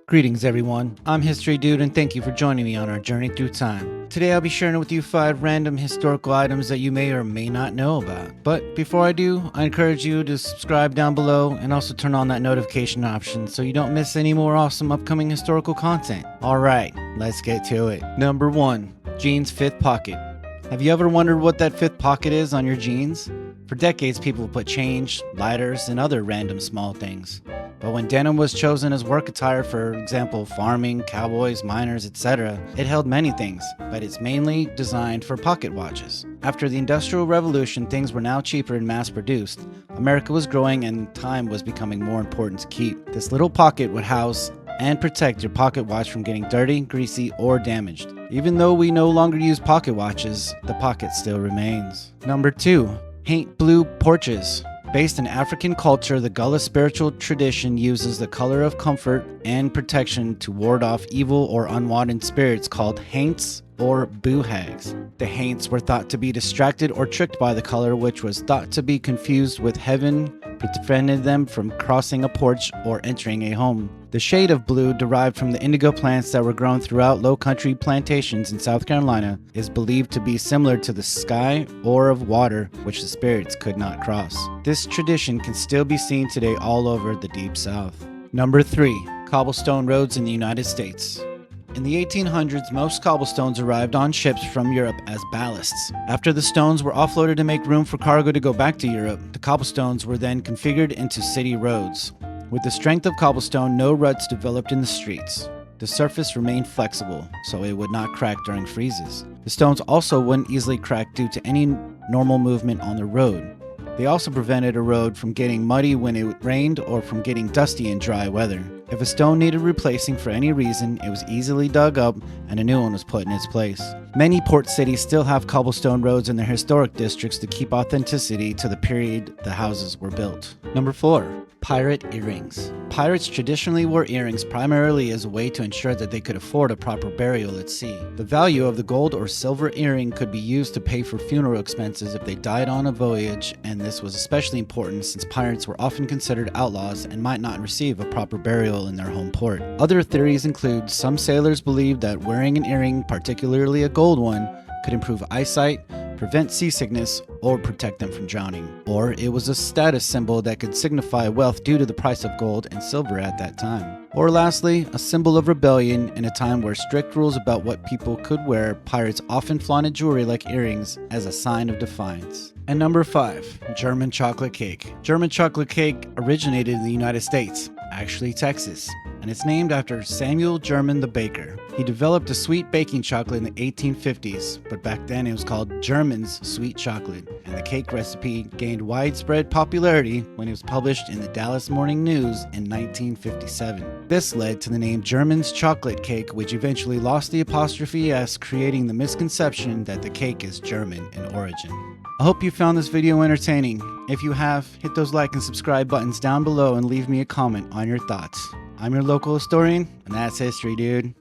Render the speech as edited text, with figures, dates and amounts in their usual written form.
Greetings everyone, I'm History Dude and thank you for joining me on our journey through time. Today I'll be sharing with you 5 random historical items that you may or may not know about. But before I do, I encourage you to subscribe down below and also turn on that notification option so you don't miss any more awesome upcoming historical content. Alright, let's get to it. Number 1. Jeans' fifth pocket. Have you ever wondered what that fifth pocket is on your jeans? For decades people put change, lighters, and other random small things. But when denim was chosen as work attire, for example, farming, cowboys, miners, etc., it held many things, but it's mainly designed for pocket watches. After the Industrial Revolution, things were now cheaper and mass-produced. America was growing and time was becoming more important to keep. This little pocket would house and protect your pocket watch from getting dirty, greasy, or damaged. Even though we no longer use pocket watches, the pocket still remains. Number 2. Paint blue porches. Based in African culture, the Gullah spiritual tradition uses the color of comfort and protection to ward off evil or unwanted spirits called haints or boo-hags. The haints were thought to be distracted or tricked by the color, which was thought to be confused with heaven, prevented them from crossing a porch or entering a home. The shade of blue, derived from the indigo plants that were grown throughout low country plantations in South Carolina, is believed to be similar to the sky or of water, which the spirits could not cross. This tradition can still be seen today all over the Deep South. Number 3. Cobblestone roads in the United States. In the 1800s, most cobblestones arrived on ships from Europe as ballasts. After the stones were offloaded to make room for cargo to go back to Europe, the cobblestones were then configured into city roads. With the strength of cobblestone, no ruts developed in the streets. The surface remained flexible, so it would not crack during freezes. The stones also wouldn't easily crack due to any normal movement on the road. They also prevented a road from getting muddy when it rained or from getting dusty in dry weather. If a stone needed replacing for any reason, it was easily dug up and a new one was put in its place. Many port cities still have cobblestone roads in their historic districts to keep authenticity to the period the houses were built. Number 4. Pirate earrings. Pirates traditionally wore earrings primarily as a way to ensure that they could afford a proper burial at sea. The value of the gold or silver earring could be used to pay for funeral expenses if they died on a voyage, and this was especially important since pirates were often considered outlaws and might not receive a proper burial in their home port. Other theories include some sailors believed that wearing an earring, particularly a gold one, could improve eyesight, prevent seasickness, or protect them from drowning. Or it was a status symbol that could signify wealth due to the price of gold and silver at that time. Or lastly, a symbol of rebellion. In a time where strict rules about what people could wear, pirates often flaunted jewelry like earrings as a sign of defiance. And number 5. German chocolate cake. German chocolate cake originated in the United States, actually Texas, and it's named after Samuel German the baker. He developed a sweet baking chocolate in the 1850s, but back then it was called German's sweet chocolate, and the cake recipe gained widespread popularity when it was published in the Dallas Morning News in 1957. This led to the name German's chocolate cake, which eventually lost the apostrophe S, creating the misconception that the cake is German in origin. I hope you found this video entertaining. If you have, hit those like and subscribe buttons down below and leave me a comment on your thoughts. I'm your local historian, and that's History Dude.